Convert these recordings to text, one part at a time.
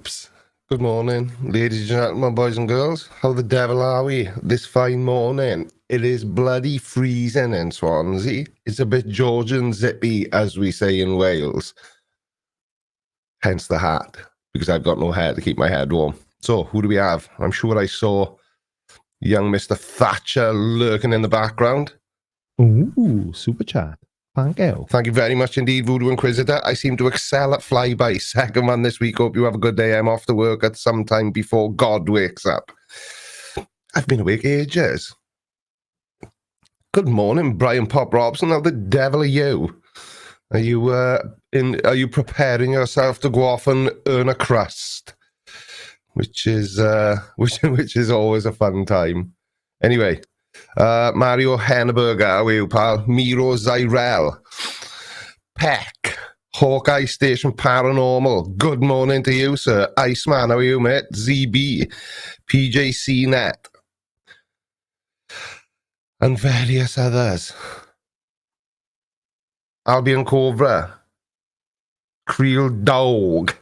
peeps. Good morning, ladies and gentlemen, boys and girls. How the devil are we this fine morning? It is bloody freezing in Swansea. It's a bit Georgian zippy, as we say in Wales. Hence the hat, because I've got no hair to keep my head warm. So, who do we have? I'm sure I saw young Mr. Thatcher lurking in the background. Ooh, super chat. Thank you. Thank you very much indeed, Voodoo Inquisitor. I seem to excel at flyby. Second one this week. Hope you have a good day. I'm off to work at some time before God wakes up. I've been awake ages. Good morning, Brian Pop Robson. How the devil are you? Are you preparing yourself to go off and earn a crust? Which is always a fun time. Anyway. Mario Henneberger, how are you, pal? Miro Zyrell, Peck, Hawkeye Station Paranormal. Good morning to you, sir. Iceman, how are you, mate? ZB, PJC Net, and various others. Albion Cobra, Creel Dog.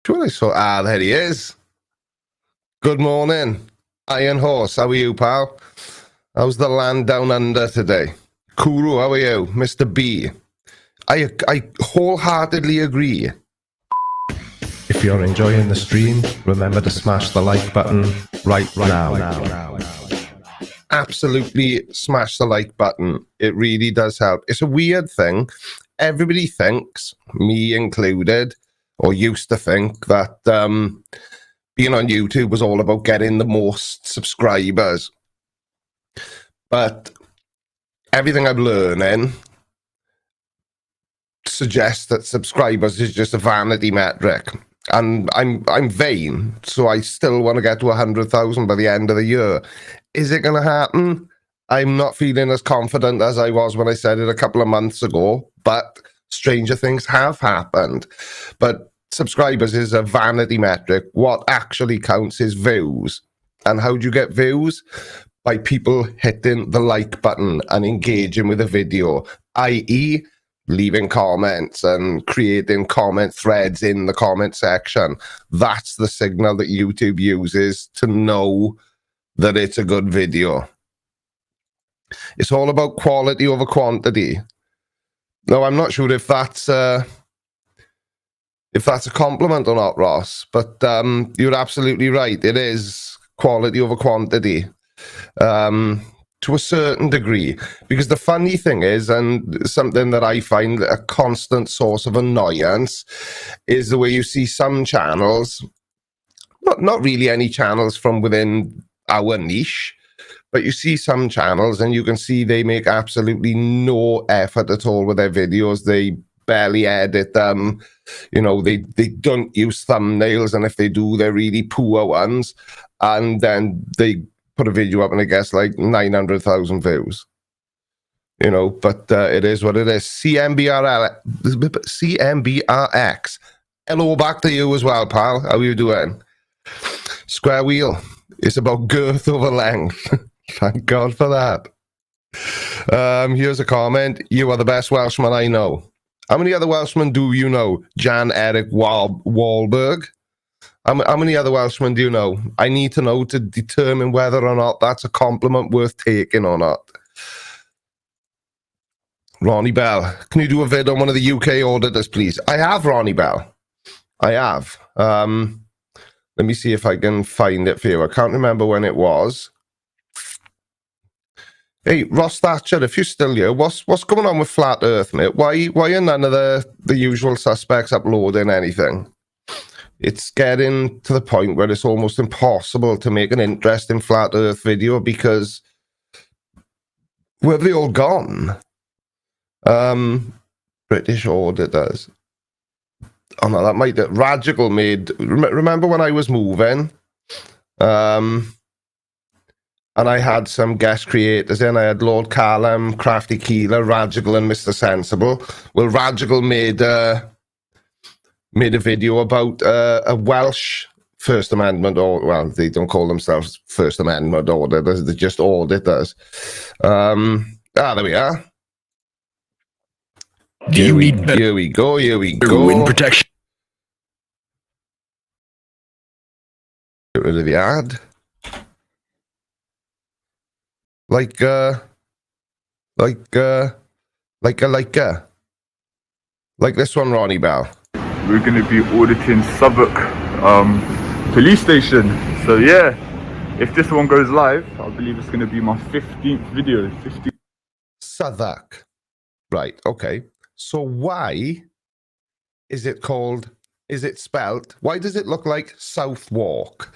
Sure, I saw. There he is. Good morning, Iron Horse. How are you, pal? How's the land down under today? Kuru, how are you? Mr. B. I wholeheartedly agree. If you're enjoying the stream, remember to smash the like button right now. Absolutely smash the like button. It really does help. It's a weird thing. Everybody thinks, me included, or used to think, that being on YouTube was all about getting the most subscribers. But everything I'm learning suggests that subscribers is just a vanity metric. And I'm vain, so I still want to get to 100,000 by the end of the year. Is it going to happen? I'm not feeling as confident as I was when I said it a couple of months ago, but stranger things have happened. But subscribers is a vanity metric. What actually counts is views. And how do you get views? By people hitting the like button and engaging with a video, i.e. leaving comments and creating comment threads in the comment section. That's the signal that YouTube uses to know that it's a good video. It's all about quality over quantity. Now, I'm not sure if that's a compliment or not, Ross, but you're absolutely right. It is quality over quantity to a certain degree. Because the funny thing is, and something that I find a constant source of annoyance, is the way you see some channels, not really any channels from within our niche, but you see some channels and you can see they make absolutely no effort at all with their videos. They barely edit them. You know, they don't use thumbnails, and if they do, they're really poor ones. And then they put a video up and it gets like 900,000 views. You know, but it is what it is. CMBRX. Hello, back to you as well, pal. How are you doing? Square wheel. It's about girth over length. Thank God for that. Here's a comment. You are the best Welshman I know. How many other Welshmen do you know? Jan Eric Wahlberg. How many other Welshmen do you know? I need to know to determine whether or not that's a compliment worth taking or not. Ronnie Bell. Can you do a vid on one of the UK auditors, please? I have, Ronnie Bell. I have. Let me see if I can find it for you. I can't remember when it was. Hey, Ross Thatcher, if you're still here, what's going on with Flat Earth, mate? Why are none of the usual suspects uploading anything? It's getting to the point where it's almost impossible to make an interesting Flat Earth video because where have they all gone? British auditors. Oh no, that might have Radical made. Remember when I was moving? And I had some guest creators in. I had Lord Callum, Crafty Keeler, Radical, and Mr. Sensible. Well, Radical made a video about a Welsh First Amendment, or well, they don't call themselves First Amendment auditors; they're just auditors. There we are. Do you need better Here we go. wind protection? Get rid of the ad. Like this one, Ronnie Bell. We're going to be auditing Southwark police station. So yeah, if this one goes live, I believe it's going to be my 15th video. 15th. Southwark. Right, okay. So why is it spelled, why does it look like Southwark?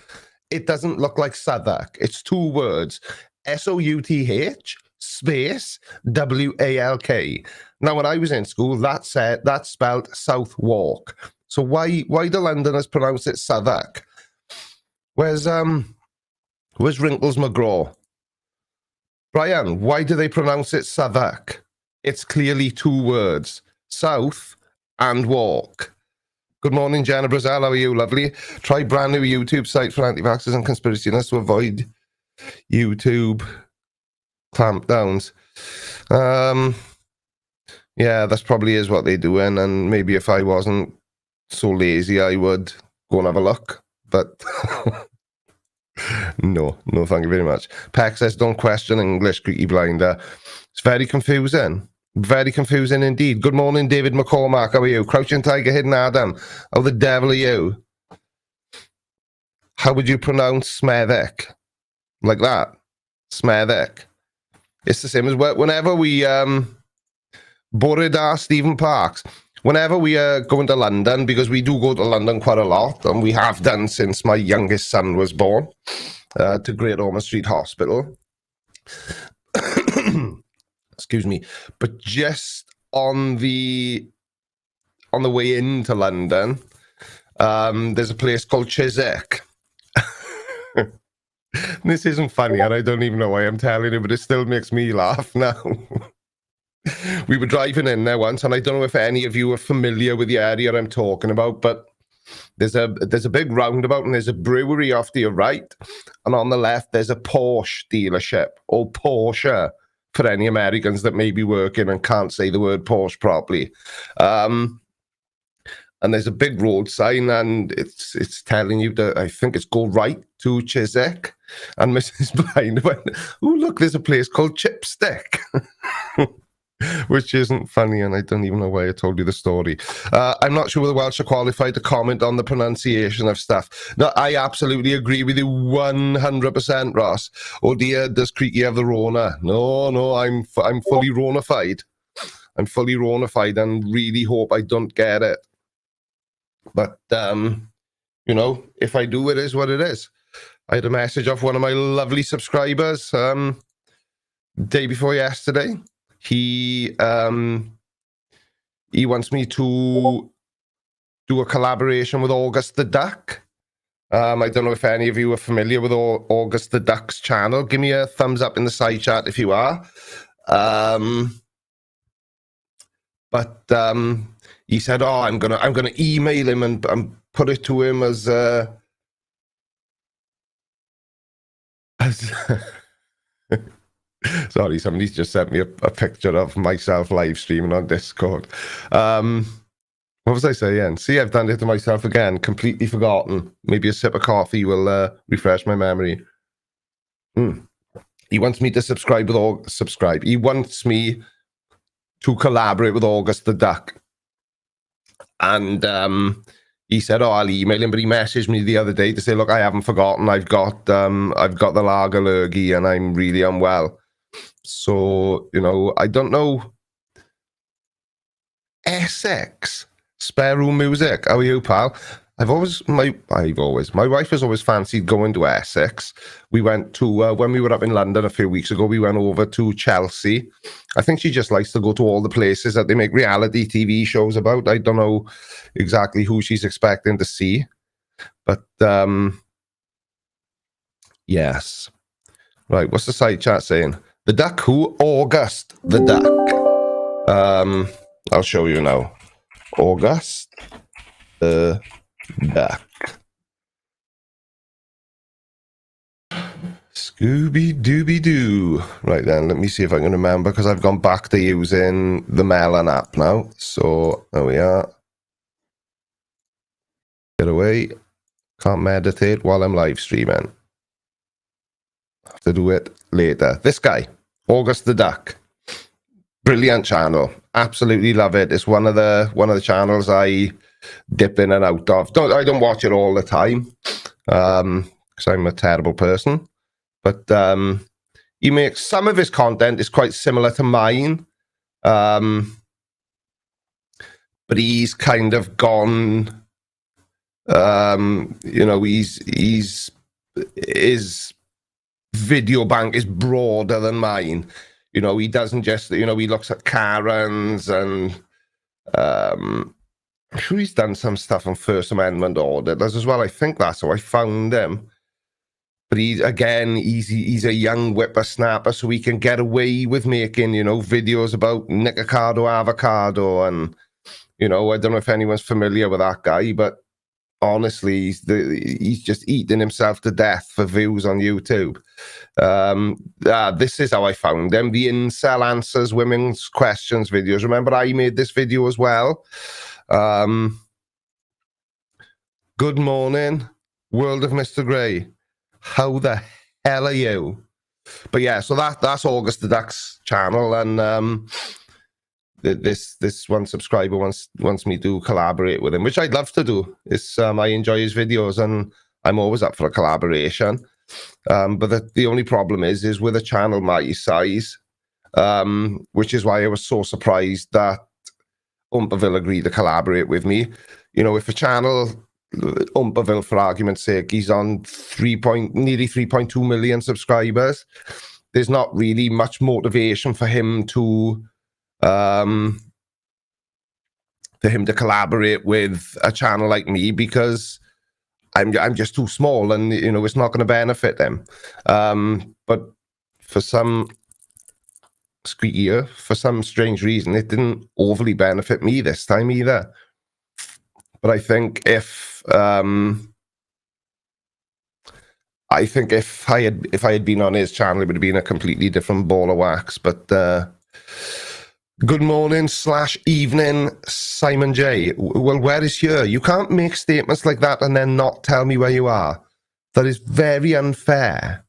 It doesn't look like Southwark. It's two words. S-O-U-T-H space W-A-L-K. Now, when I was in school, that's spelled Southwark. So why do Londoners pronounce it Southwark? Where's Wrinkles McGraw? Brian, why do they pronounce it Southwark? It's clearly two words. South and walk. Good morning, Jenna Brazil. How are you? Lovely. Try brand new YouTube site for anti-vaxxers and conspiracionists to avoid YouTube clampdowns. Yeah, that's probably is what they're doing. And maybe if I wasn't so lazy, I would go and have a look. But no, thank you very much. Peck says, don't question English, Creaky Blinder. It's very confusing. Very confusing indeed. Good morning, David McCormack. How are you? Crouching Tiger, Hidden Adam. How the devil are you? How would you pronounce Smethwick? Like that? Smethwick. It's the same as whenever we Boredar Stephen Parks. Whenever we go into London, because we do go to London quite a lot, and we have done since my youngest son was born, to Great Ormond Street Hospital. Excuse me. But just on the way into London, there's a place called Chiswick. This isn't funny, and I don't even know why I'm telling you, but it still makes me laugh now. We were driving in there once, and I don't know if any of you are familiar with the area I'm talking about, but there's a big roundabout, and there's a brewery off to your right, and on the left there's a Porsche dealership, or Porsche, for any Americans that may be working and can't say the word Porsche properly. And there's a big road sign, and it's telling you that, I think it's go right to Chiswick. And Mrs. Blind went, oh, look, there's a place called Chipstick. Which isn't funny, and I don't even know why I told you the story. I'm not sure whether Welsh are qualified to comment on the pronunciation of stuff. No, I absolutely agree with you 100%, Ross. Oh dear, does Creaky have the Rona? No, I'm fully Rona-fied. I'm fully Rona-fied and really hope I don't get it. But, you know, if I do, it is what it is. I had a message off one of my lovely subscribers day before yesterday. He wants me to do a collaboration with August the Duck. I don't know if any of you are familiar with August the Duck's channel. Give me a thumbs up in the side chat if you are. But he said, "Oh, I'm gonna email him and put it to him as." Sorry, somebody's just sent me a picture of myself live streaming on Discord. What was I saying? See, I've done it to myself again. Completely forgotten. Maybe a sip of coffee will refresh my memory. He wants me to subscribe. He wants me to collaborate with August the Duck. And he said, "Oh, I'll email him." But he messaged me the other day to say, "Look, I haven't forgotten. I've got the lager lurgy, and I'm really unwell." So, you know, I don't know. Essex, Spare Room Music. How are you, pal? My wife has always fancied going to Essex. We went to, when we were up in London a few weeks ago, we went over to Chelsea. I think she just likes to go to all the places that they make reality TV shows about. I don't know exactly who she's expecting to see. But, yes. Right, what's the side chat saying? The Duck who? August the Duck. I'll show you now. August the Duck. Scooby-Dooby-Doo. Right then, let me see if I can remember, because I've gone back to using the Melon app now. So, there we are. Get away. Can't meditate while I'm live streaming. Have to do it later. This guy, August the Duck. Brilliant channel. Absolutely love it. It's one of the channels I dip in and out of. I don't watch it all the time, because I'm a terrible person. But he makes some of his content is quite similar to mine. But he's kind of gone, his video bank is broader than mine. He doesn't just, he looks at Karens and I'm sure he's done some stuff on First Amendment auditors as well. I think that's how I found him. But he's a young whippersnapper, so he can get away with making, videos about Nicocado avocado. And, I don't know if anyone's familiar with that guy, but honestly, he's just eating himself to death for views on YouTube. This is how I found him. The Incel Answers Women's Questions videos. Remember, I made this video as well. Good morning, world of Mr. Grey. How the hell are you? But yeah, so that's August the Duck's channel, and this one subscriber wants me to collaborate with him, which I'd love to do. I enjoy his videos, and I'm always up for a collaboration. But the only problem is with a channel my size, which is why I was so surprised that Umperville agreed to collaborate with me. If a channel, Umperville, for argument's sake, he's on nearly 3.2 million subscribers, there's not really much motivation for him to collaborate with a channel like me, because I'm just too small, and it's not going to benefit them. But for some strange reason, it didn't overly benefit me this time either. But I think if I had been on his channel, it would have been a completely different ball of wax. But good morning / evening, Simon J. Well, where is here? You can't make statements like that and then not tell me where you are. That is very unfair.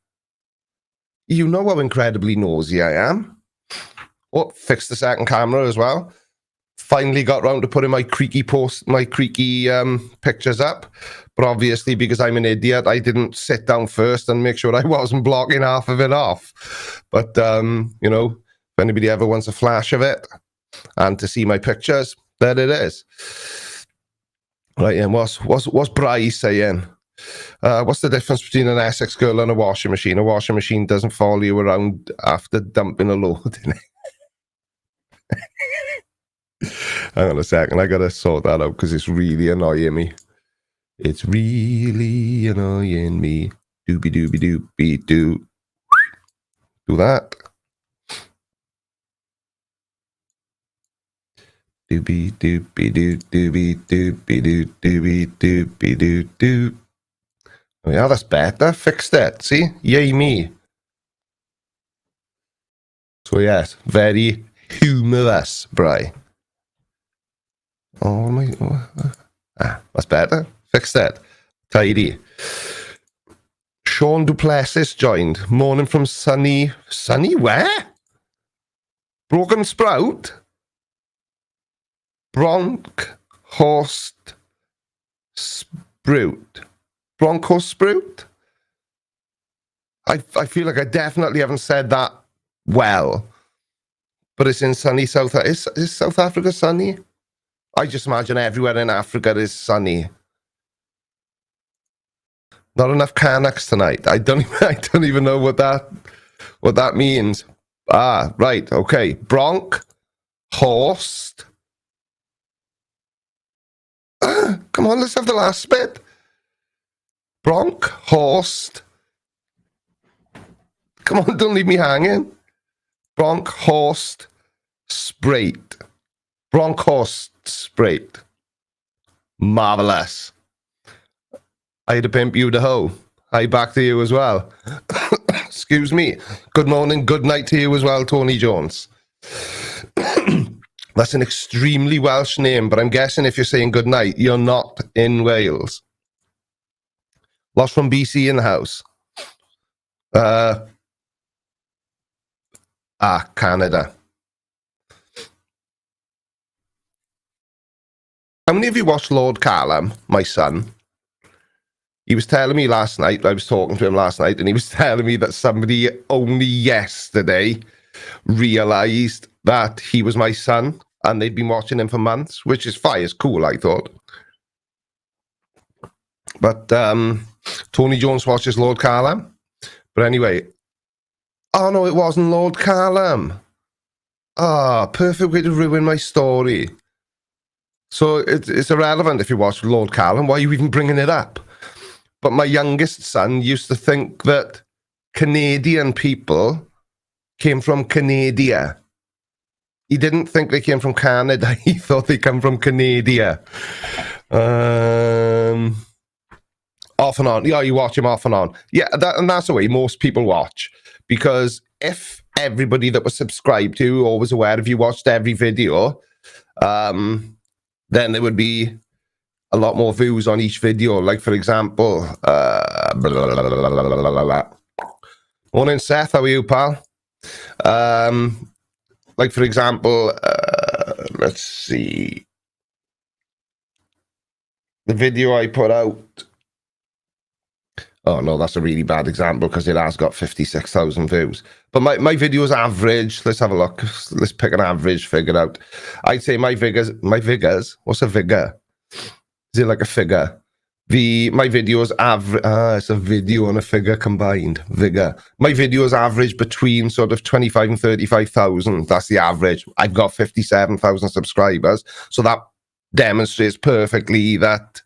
You know how incredibly nosy I am. Oh, fixed the second camera as well. Finally got round to putting my creaky pictures up. But obviously, because I'm an idiot, I didn't sit down first and make sure I wasn't blocking half of it off. But, if anybody ever wants a flash of it and to see my pictures, there it is. Right, and what's Bryce saying? What's the difference between an Essex girl and a washing machine? A washing machine doesn't follow you around after dumping a load in it. Hang on a second, I gotta sort that out because it's really annoying me. It's really annoying me. Doobie-doobie-doobie-doo. Do that. Doobie-doobie-doo-doobie-doobie-doo-doobie-doo-doo-doo. Oh yeah, that's better. Fixed it. See? Yay me. So yes, very humorous, Bri. Oh my... that's better. Fixed it. Tidy. Sean Duplessis joined. Morning from sunny... Sunny where? Broken Sprout? Bronkhorst Sprout. Bronkhorst Sprout? I feel like I definitely haven't said that well. But it's in sunny South... Is South Africa sunny? I just imagine everywhere in Africa is sunny. Not enough Canucks tonight. I don't even know what that means. Ah, right, okay. Bronkhorst. Come on, let's have the last bit. Bronkhorst. Come on, don't leave me hanging. Bronkhorst Spruit. Bronkhorst Spruit. Marvelous. I had to pimp you the hoe. Hi, back to you as well. excuse me. Good morning, good night to you as well, Tony Jones. That's an extremely Welsh name, but I'm guessing if you're saying good night, you're not in Wales. Lost from BC in the house. Canada. How many of you watched Lord Callum, my son? He was telling me last night, I was talking to him last night, and he was telling me that somebody only yesterday realised that he was my son, and they'd been watching him for months, which is fine, it's cool, I thought. But Tony Jones watches Lord Callum. But anyway, oh no, it wasn't Lord Callum. Perfect way to ruin my story. So it's irrelevant if you watch Lord Callum. Why are you even bringing it up? But my youngest son used to think that Canadian people came from Canada. He didn't think they came from Canada. He thought they come from Canada. Off and on. Yeah, you watch him off and on. Yeah, and that's the way most people watch. Because if everybody that was subscribed to or was aware if you watched every video, then there would be a lot more views on each video. Like, for example, morning, Seth. How are you, pal? Like, for example, let's see. The video I put out. Oh, no, that's a really bad example because it has got 56,000 views. But my video's average. Let's have a look. Let's pick an average figure out. I'd say my figures. What's a figure? Is it like a figure? My video's average. It's a video and a figure combined. Figure. My video's average between sort of 25 and 35,000. That's the average. I've got 57,000 subscribers. So that demonstrates perfectly that,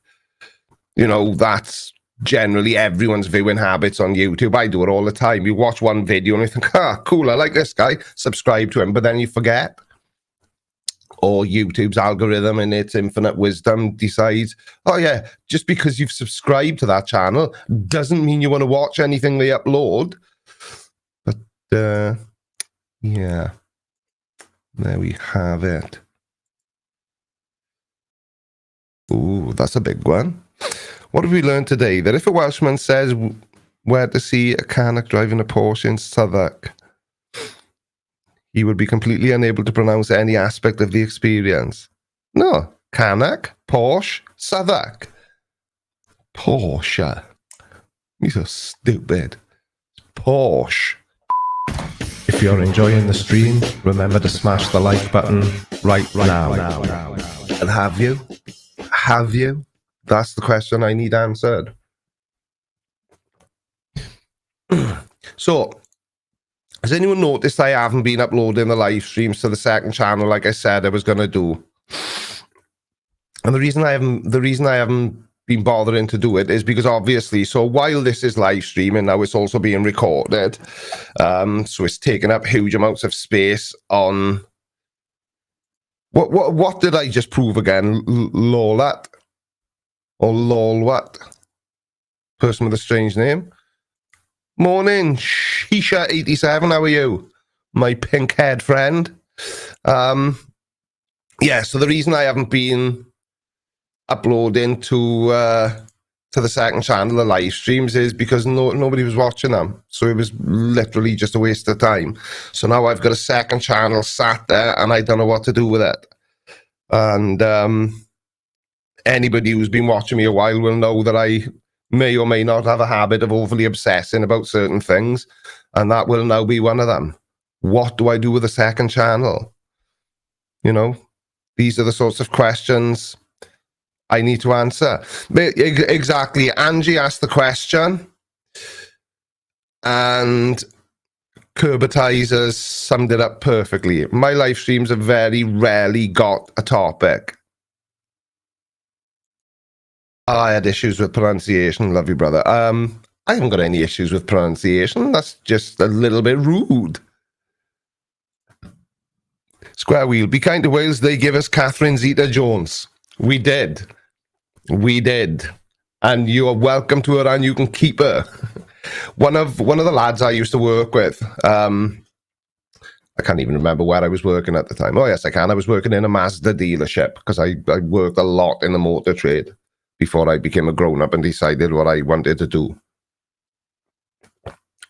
you know, that's generally everyone's viewing habits on YouTube. I do it all the time. You watch one video and you think, cool, I like this guy. Subscribe to him, but then you forget. Or YouTube's algorithm in its infinite wisdom decides, oh yeah, just because you've subscribed to that channel doesn't mean you want to watch anything they upload. But yeah, there we have it. Ooh, that's a big one. What have we learned today? That if a Welshman says where to see a Canuck driving a Porsche in Southwark, he would be completely unable to pronounce any aspect of the experience. No. Canuck, Porsche, Southwark. Porsche. You're so stupid. Porsche. If you're enjoying the stream, remember to smash the like button right now. And have you? Have you? That's the question I need answered. So, has anyone noticed I haven't been uploading the live streams to the second channel like I said I was going to do? And the reason I haven't been bothering to do it is because obviously, so while this is live streaming, now it's also being recorded. So it's taking up huge amounts of space on... What did I just prove again? Lolat? Or lol what? Person with a strange name. Morning, Shisha87, how are you? My pink haired friend. Yeah, so the reason I haven't been uploading to the second channel, the live streams, is because nobody was watching them. So it was literally just a waste of time. So now I've got a second channel sat there and I don't know what to do with it. And anybody who's been watching me a while will know that I may or may not have a habit of overly obsessing about certain things, and that will now be one of them. What do I do with the second channel? You know, these are the sorts of questions I need to answer. Exactly. Angie asked the question, and Curbatizers summed it up perfectly. My live streams have very rarely got a topic. I had issues with pronunciation. Love you, brother. I haven't got any issues with pronunciation. That's just a little bit rude. Square wheel. Be kind to Wales. They give us Catherine Zeta-Jones. We did. We did. And you are welcome to her and you can keep her. One of the lads I used to work with, I can't even remember where I was working at the time. Oh, yes, I can. I was working in a Mazda dealership because I worked a lot in the motor trade before I became a grown-up and decided what I wanted to do.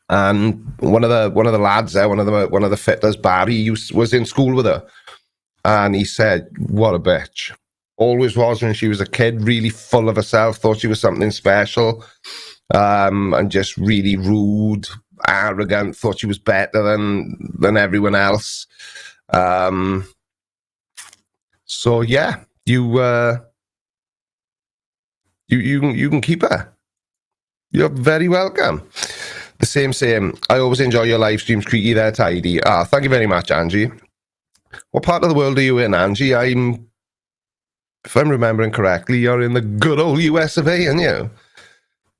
And one of the lads there, one of the fitters, Barry, was in school with her. And he said, what a bitch. Always was when she was a kid, really full of herself, thought she was something special, and just really rude, arrogant, thought she was better than everyone else. So yeah, you can keep her. You're very welcome. The same. I always enjoy your live streams, Creaky there, Tidy. Thank you very much, Angie. What part of the world are you in, Angie? If I'm remembering correctly, you're in the good old US of A, aren't you?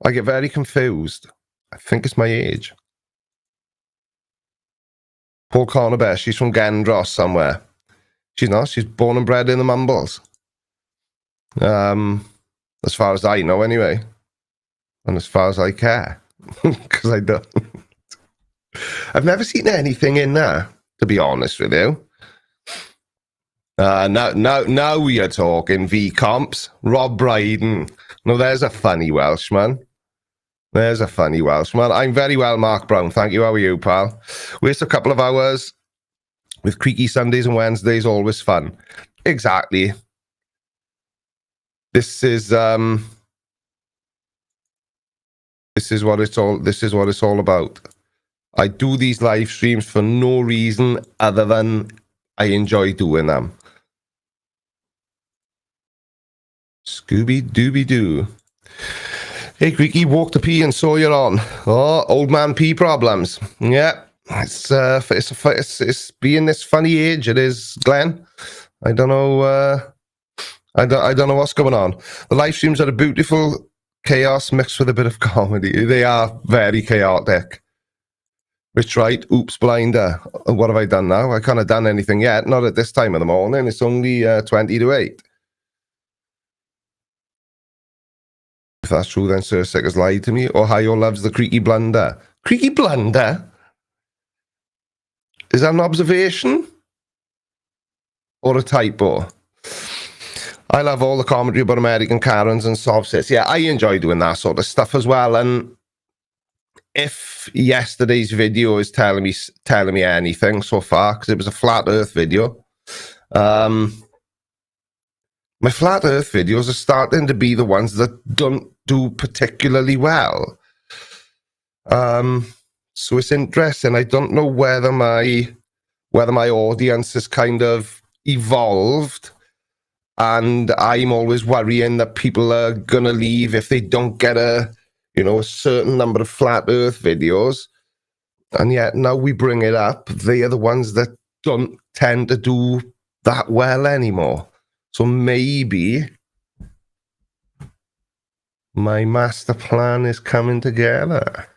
I get very confused. I think it's my age. Paul Cornerbear, she's from Gendros somewhere. She's not. She's born and bred in the Mumbles. As far as I know, anyway. And as far as I care. Because I don't. I've never seen anything in there, to be honest with you. Now you're talking V-Comps. Rob Brydon. No, there's a funny Welshman. I'm very well, Mark Brown. Thank you. How are you, pal? Waste a couple of hours with Creaky Sundays and Wednesdays. Always fun. Exactly. This is what it's all about. I do these live streams for no reason other than I enjoy doing them. Scooby-Dooby-Doo. Hey, Creaky, walk the pee and saw you're on. Oh, old man pee problems. Yeah, it's being this funny age. It is, Glenn. I don't know. I don't know what's going on. The live streams are a beautiful chaos mixed with a bit of comedy. They are very chaotic. Rich Wright, oops, blinder. What have I done now? I can't have done anything yet. Not at this time of the morning. It's only 20 to 8. If that's true, then Sir Sick has lied to me. Or Ohio loves the Creaky Blunder. Creaky Blunder? Is that an observation? Or a typo? I love all the commentary about American Karens and soft sits. Yeah, I enjoy doing that sort of stuff as well. And if yesterday's video is telling me anything so far, because it was a flat Earth video, my flat Earth videos are starting to be the ones that don't do particularly well. So it's interesting. I don't know whether my audience has kind of evolved, and I'm always worrying that people are gonna leave if they don't get a certain number of flat Earth videos. And yet now we bring it up, they are the ones that don't tend to do that well anymore. So maybe my master plan is coming together.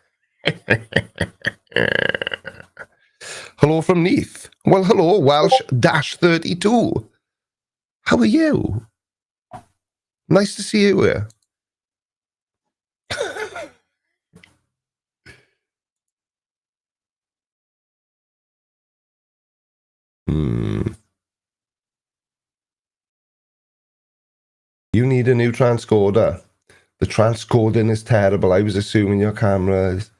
Hello from Neath. Well, hello, Welsh-32. How are you? Nice to see you here. You need a new transcoder. The transcoding is terrible. I was assuming your camera is,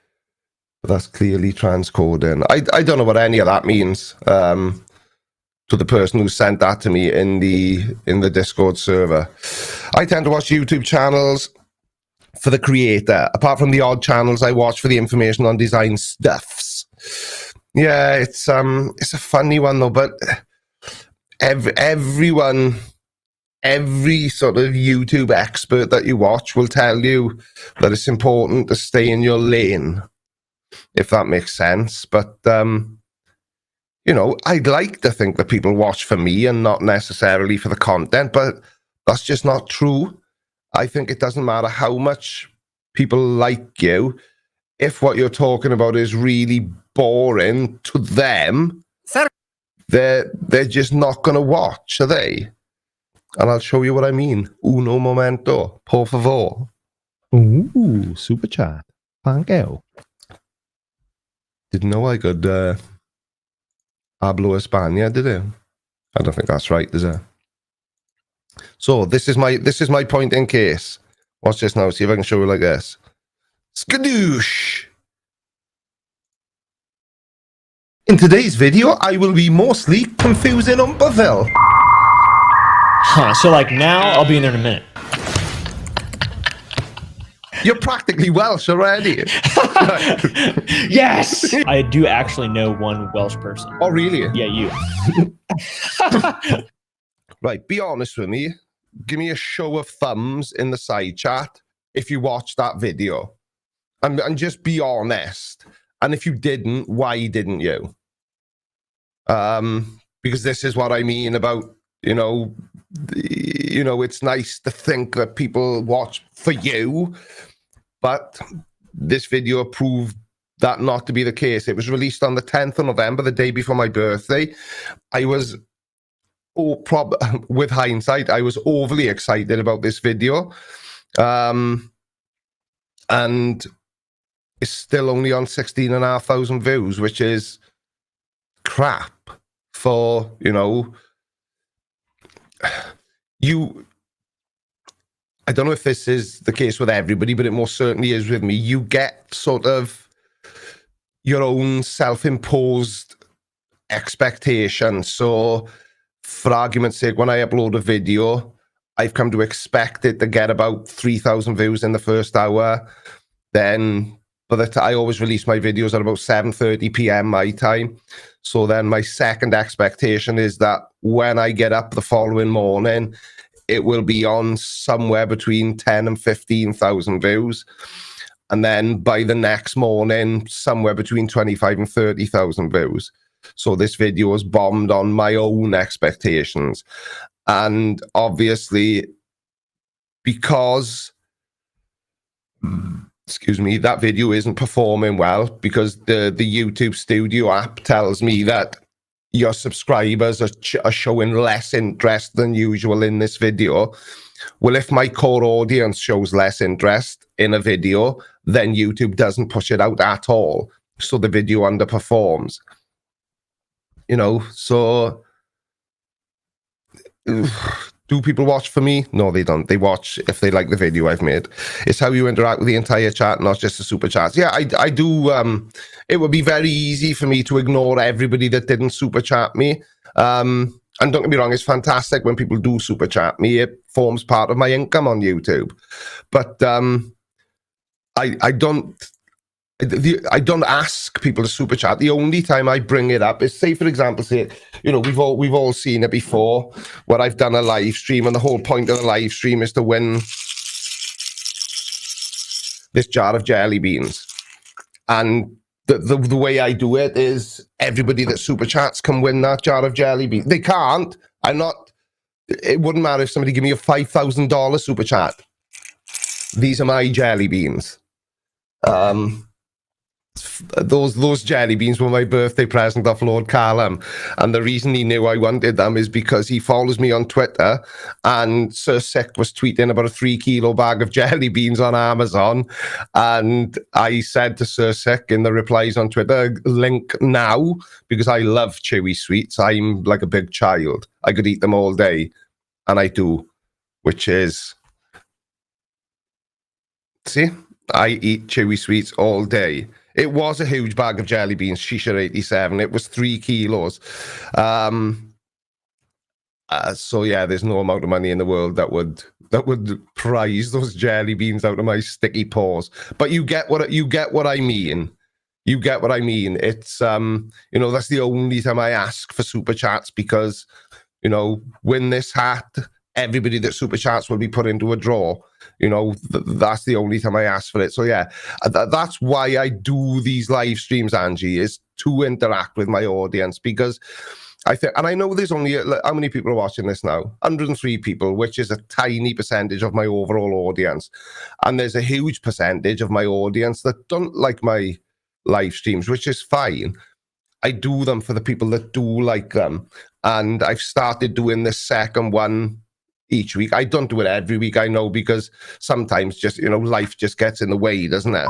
but that's clearly transcoding. I don't know what any of that means. To the person who sent that to me in the Discord server. I tend to watch YouTube channels for the creator. Apart from the odd channels I watch for the information on design stuffs. Yeah, it's a funny one though, but every sort of YouTube expert that you watch will tell you that it's important to stay in your lane, if that makes sense. But I'd like to think that people watch for me and not necessarily for the content, but that's just not true. I think it doesn't matter how much people like you. If what you're talking about is really boring to them, Sir, they're just not going to watch, are they? And I'll show you what I mean. Uno momento, por favor. Ooh, super chat. Cameo. Didn't know I could hablo España, did it? I don't think that's right, is it? So this is my point in case. Watch this now. See if I can show you like this. Skadoosh! In today's video, I will be mostly confusing Umperville. Huh, so like now, I'll be in there in a minute. You're practically Welsh already. Yes! I do actually know one Welsh person. Oh, really? Yeah, you. Right, be honest with me. Give me a show of thumbs in the side chat if you watched that video. And just be honest. And if you didn't, why didn't you? Because this is what I mean about, it's nice to think that people watch for you, but this video proved that not to be the case. It was released on the 10th of November, the day before my birthday. I was, with hindsight, I was overly excited about this video. And it's still only on 16,500 views, which is crap for, I don't know if this is the case with everybody, but it most certainly is with me. You get sort of your own self-imposed expectation. So for argument's sake, when I upload a video, I've come to expect it to get about 3,000 views in the first hour. Then I always release my videos at about 7:30 p.m. my time. So then my second expectation is that when I get up the following morning, it will be on somewhere between 10 and 15,000 views. And then by the next morning, somewhere between 25 and 30,000 views. So this video was bombed on my own expectations. And obviously, because that video isn't performing well, because the YouTube Studio app tells me that your subscribers are showing less interest than usual in this video. Well, if my core audience shows less interest in a video, then YouTube doesn't push it out at all. So the video underperforms. So do people watch for me? No, they don't. They watch if they like the video I've made. It's how you interact with the entire chat, not just the super chats. Yeah, I do. It would be very easy for me to ignore everybody that didn't super chat me. And don't get me wrong, it's fantastic when people do super chat me. It forms part of my income on YouTube. But I don't ask people to super chat. The only time I bring it up is, say, for example, we've all seen it before, where I've done a live stream, and the whole point of the live stream is to win this jar of jelly beans. And the way I do it is everybody that super chats can win that jar of jelly beans. They can't. It wouldn't matter if somebody give me a $5,000 super chat. These are my jelly beans. Those jelly beans were my birthday present off Lord Callum, and the reason he knew I wanted them is because he follows me on Twitter, and Sir Sick was tweeting about a 3-kilo bag of jelly beans on Amazon, and I said to Sir Sick in the replies on Twitter, link now, because I love chewy sweets. I'm like a big child. I could eat them all day, and I do, which is, see, I eat chewy sweets all day. It was a huge bag of jelly beans, Shisha 87. It was 3 kilos. So yeah, there's no amount of money in the world that would prize those jelly beans out of my sticky paws. But you get what I mean. You get what I mean. It's that's the only time I ask for super chats, because win this hat, everybody that super chats will be put into a draw. That's the only time I ask for it. So yeah, that's why I do these live streams, Angie, is to interact with my audience, because I think, and I know there's only, how many people are watching this now? 103 people, which is a tiny percentage of my overall audience. And there's a huge percentage of my audience that don't like my live streams, which is fine. I do them for the people that do like them. And I've started doing this second one each week. I don't do it every week, I know, because sometimes just, life just gets in the way, doesn't it?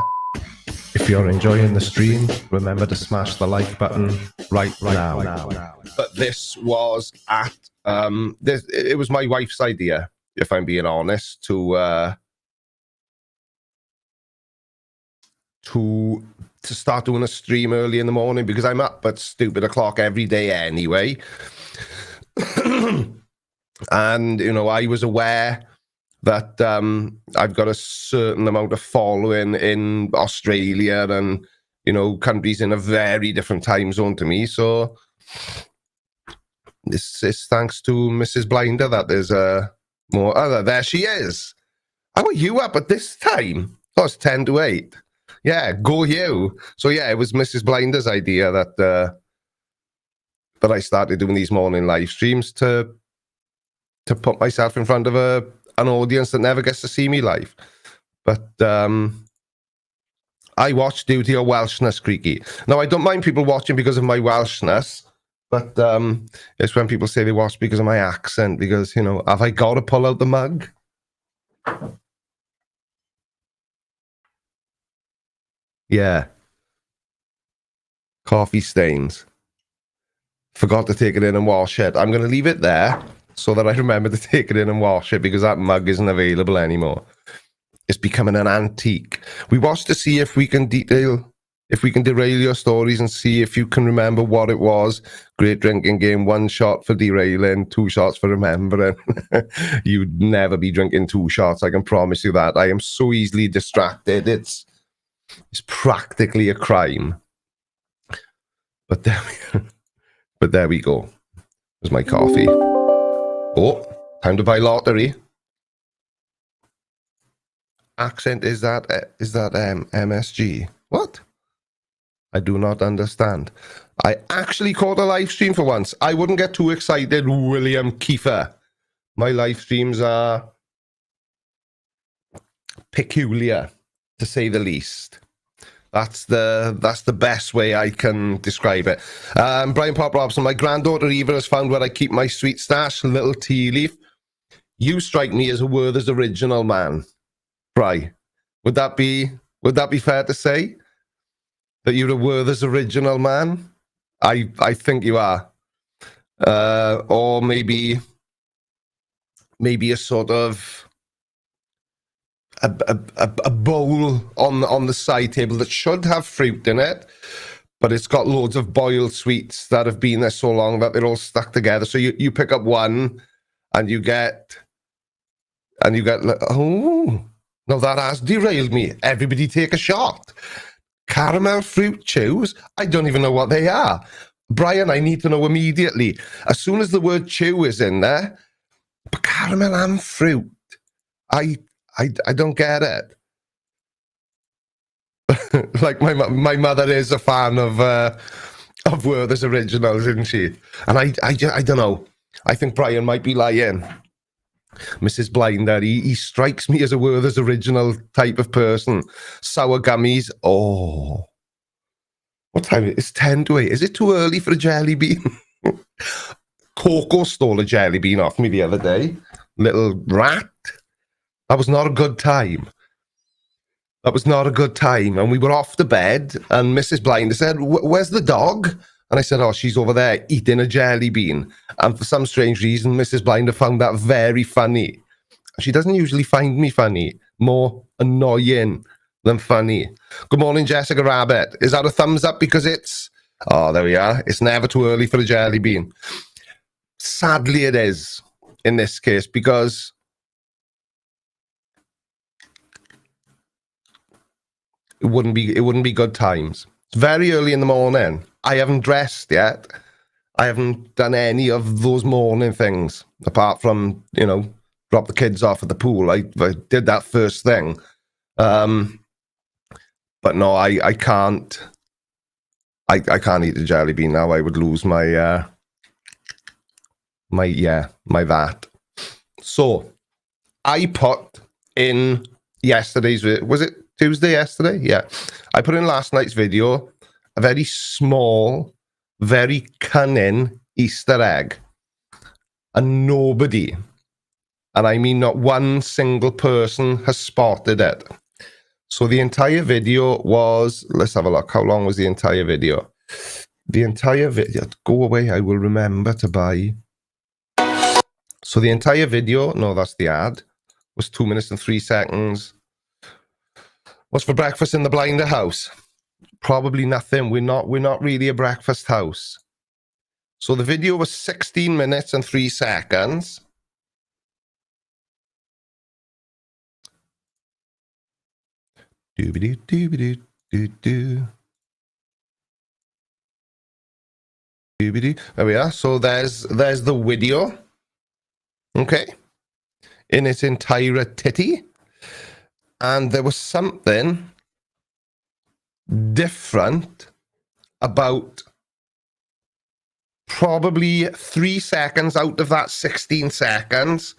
If you're enjoying the stream, remember to smash the like button right now. But this was at it was my wife's idea, if I'm being honest, to start doing a stream early in the morning because I'm up at stupid o'clock every day anyway. And you know, I was aware that I've got a certain amount of following in Australia and, you know, countries in a very different time zone to me. So this is thanks to Mrs. Blinder that there's more. Oh, there she is. How are you up at this time? Oh, it's 10 to 8. Yeah, go you. So yeah, it was Mrs. Blinder's idea that I started doing these morning live streams to put myself in front of an audience that never gets to see me live. But I watch due to your Welshness, Creaky. Now, I don't mind people watching because of my Welshness, but it's when people say they watch because of my accent, because, you know, have I got to pull out the mug? Yeah. Coffee stains. Forgot to take it in and wash it. I'm going to leave it there so that I remember to take it in and wash it, because that mug isn't available anymore. It's becoming an antique. We watched to see if we can derail your stories and see if you can remember what it was. Great drinking game. 1 shot for derailing, 2 shots for remembering. You'd never be drinking 2 shots, I can promise you that. I am so easily distracted. It's practically a crime. But there we go. There's my coffee. Oh, time to buy lottery. Accent, is that MSG? What? I do not understand. I actually caught a live stream for once. I wouldn't get too excited, William Kiefer. My live streams are peculiar, to say the least. That's the best way I can describe it. Brian Pop Robson, my granddaughter Eva has found where I keep my sweet stash, little tea leaf. You strike me as a Werther's original man. Right. Would that be fair to say? That you're a Werther's original man? I think you are. Or maybe a sort of a bowl on the side table that should have fruit in it, but it's got loads of boiled sweets that have been there so long that they're all stuck together. So you pick up one and you get oh no, that has derailed me. Everybody take a shot. Caramel fruit chews? I don't even know what they are. Brian, I need to know immediately. As soon as the word chew is in there, but caramel and fruit. I don't get it. Like my mother is a fan of Werther's Originals, isn't she? And I don't know. I think Brian might be lying. Mrs. Blinder, he strikes me as a Werther's Original type of person. Sour gummies. Oh. What time is it? It's 10 to 8. Is it too early for a jelly bean? Coco stole a jelly bean off me the other day. Little rat. That was not a good time. That was not a good time. And we were off to bed, and Mrs. Blinder said, where's the dog? And I said, oh, she's over there eating a jelly bean. And for some strange reason, Mrs. Blinder found that very funny. She doesn't usually find me funny. More annoying than funny. Good morning, Jessica Rabbit. Is that a thumbs up because it's... Oh, there we are. It's never too early for a jelly bean. Sadly, it is in this case, because... It wouldn't be good times. It's very early in the morning. I haven't dressed yet. I haven't done any of those morning things, apart from, you know, drop the kids off at the pool. I did that first thing. But no, I can't. I can't eat the jelly bean now. I would lose my that. So I put in yesterday's, was it Tuesday yesterday? Yeah. I put in last night's video a very small, very cunning Easter egg. And nobody, and I mean not one single person, has spotted it. So the entire video was, let's have a look. How long was the entire video? The entire video, go away, I will remember to buy. So the entire video, no, that's the ad, was 2 minutes and 3 seconds. What's for breakfast in the Blinder house? Probably nothing. We're not really a breakfast house. So the video was 16 minutes and 3 seconds. Doobie doo doobie doo doo. There we are. So there's the video. Okay. In its entirety. And there was something different about probably 3 seconds out of that 16 seconds.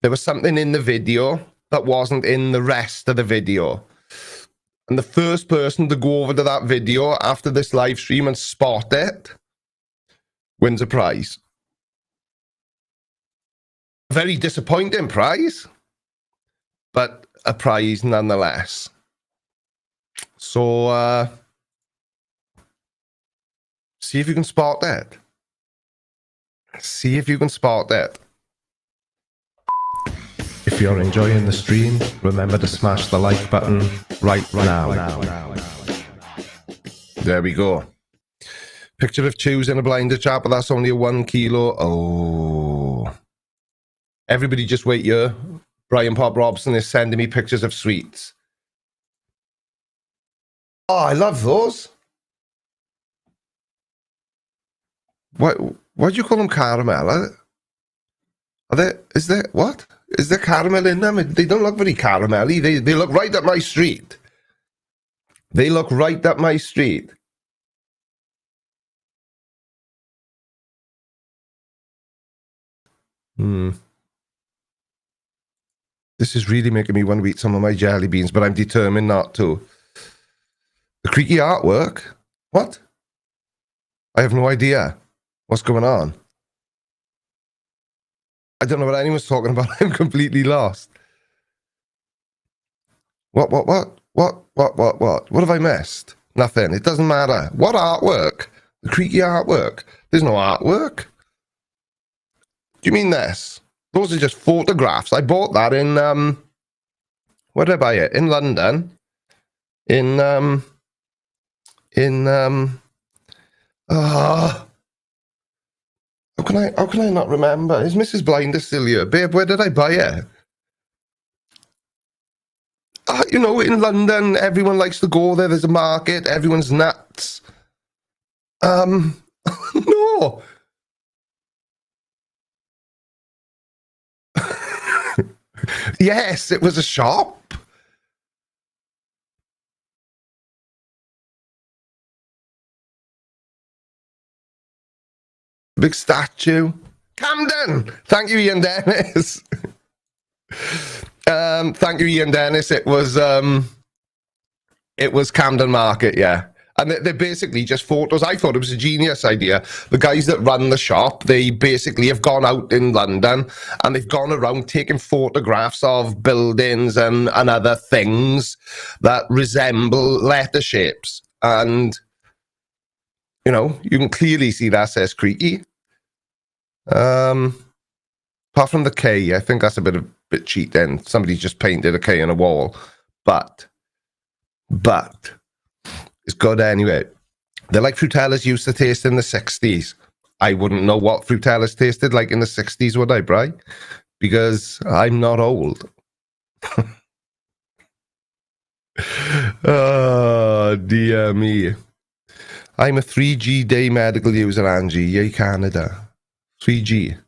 There was something in the video that wasn't in the rest of the video. And the first person to go over to that video after this live stream and spot it wins a prize. A very disappointing prize, but a prize nonetheless. So, see if you can spot that. See if you can spot that. If you're enjoying the stream, remember to smash the like button right now. There we go. Picture of Chews in a Blinder chat, but that's only a 1 kilo. Oh. Everybody just wait here. Brian Pop Robson is sending me pictures of sweets. Oh, I love those. Why do you call them caramel? Are there, is there, what? Is there caramel in them? They don't look very caramelly. They look right up my street. They look right up my street. This is really making me want to eat some of my jelly beans, but I'm determined not to. The creaky artwork? What? I have no idea what's going on. I don't know what anyone's talking about. I'm completely lost. What have I missed? Nothing. It doesn't matter. What artwork? The creaky artwork. There's no artwork. Do you mean this? Those are just photographs. I bought that in, where did I buy it? In London. How can I not remember? Is Mrs. Blinder still here? Babe, where did I buy it? You know, in London, everyone likes to go there. There's a market. Everyone's nuts. No. Yes, it was a shop. Big statue. Camden. Thank you, Ian Dennis. Thank you, Ian Dennis. It was Camden Market, yeah. And they're basically just photos. I thought it was a genius idea. The guys that run the shop, they basically have gone out in London and they've gone around taking photographs of buildings and other things that resemble letter shapes. And, you know, you can clearly see that says creaky. Apart from the K, I think that's a bit cheating. Somebody just painted a K on a wall. But it's good anyway. They're like Frutellas used to taste in the 60s. I wouldn't know what Frutellas tasted like in the 60s, would I, Bri? Because I'm not old. Oh, dear me. I'm a 3G day medical user, Angie. Yay, Canada. 3G.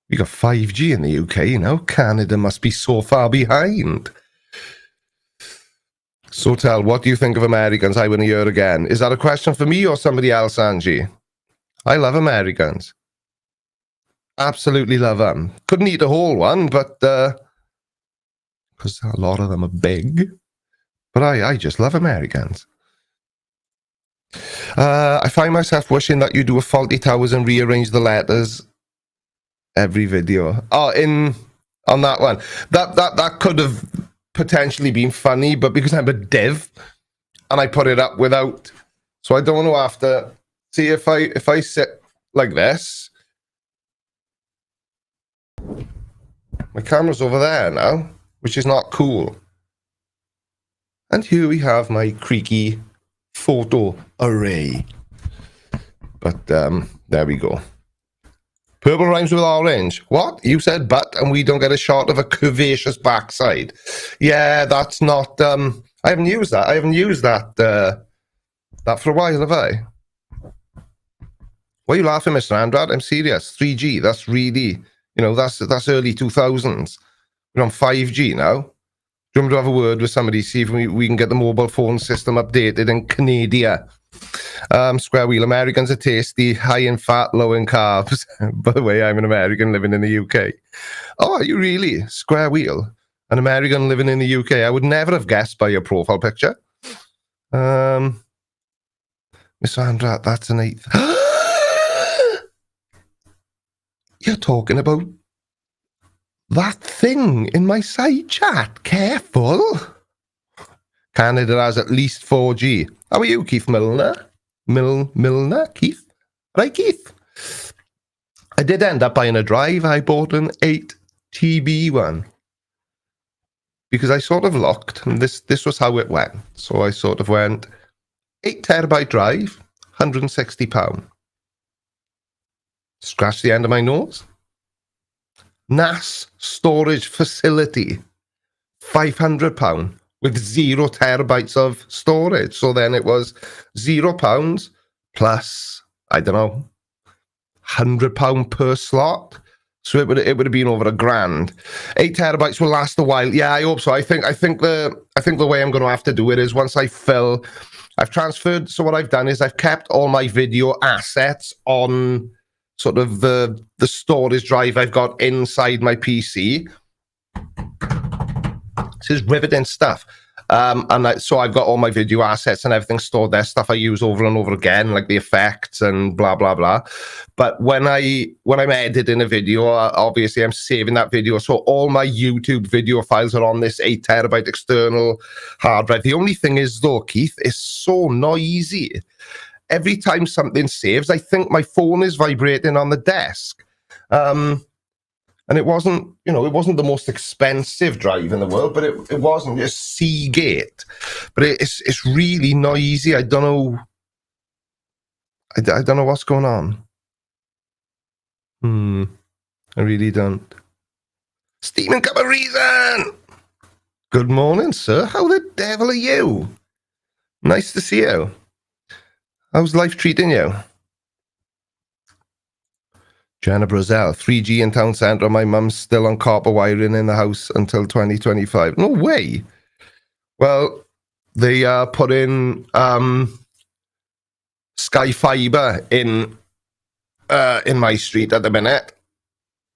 We got 5G in the UK now. Canada must be so far behind. So tell, what do you think of Americans? I want to hear again. Is that a question for me or somebody else, Angie? I love Americans. Absolutely love them. Couldn't eat a whole one, but because a lot of them are big. But I just love Americans. I find myself wishing that you do a Faulty Towers and rearrange the letters every video. Oh, on that one. That could have potentially been funny, but because I'm a div and I put it up without, so I don't want to have to see if I sit like this. My camera's over there now, which is not cool. And here we have my creaky photo array. But there we go. Purple rhymes with orange. What? You said but, and we don't get a shot of a curvaceous backside. Yeah, that's not... I haven't used that. I haven't used that that for a while, have I? Why are you laughing, Mr. Andrad? I'm serious. 3G, that's really... You know, that's early 2000s. We're on 5G now. Do you want me to have a word with somebody, see if we can get the mobile phone system updated in Canada? Square wheel. Americans are tasty, high in fat, low in carbs. By the way, I'm an American living in the UK. Oh, are you really? Square wheel. An American living in the UK. I would never have guessed by your profile picture. Mr. Andrat, that's an 8th. You're talking about that thing in my side chat. Careful. Canada has at least 4G. How are you, Keith Milner? Milner? Keith? Right, Keith? I did end up buying a drive. I bought an 8TB one. Because I sort of looked, and this was how it went. So I sort of went, 8 terabyte drive, £160. Scratch the end of my nose. NAS storage facility, £500 with 0 terabytes of storage. So then it was £0 plus, I don't know, £100 per slot. So it would have been over £1,000. 8 terabytes will last a while. Yeah, I hope so. I think the way I'm going to have to do it is once I fill, I've transferred. So what I've done is I've kept all my video assets on sort of the storage drive I've got inside my PC. This is riveting stuff. So I've got all my video assets and everything stored there, stuff I use over and over again, like the effects and blah, blah, blah. But when I'm editing a video, obviously I'm saving that video. So all my YouTube video files are on this 8 terabyte external hard drive. The only thing is though, Keith, it's so noisy. Every time something saves, I think my phone is vibrating on the desk. And it wasn't, it wasn't the most expensive drive in the world, but it wasn't. It's Seagate. But it's really noisy. I don't know. I don't know what's going on. I really don't. Steaming Cup of Reason! Good morning, sir. How the devil are you? Nice to see you. How's life treating you? Jenna Brazell, 3G in town centre. My mum's still on copper wiring in the house until 2025. No way. Well, they put in Sky Fibre in my street at the minute.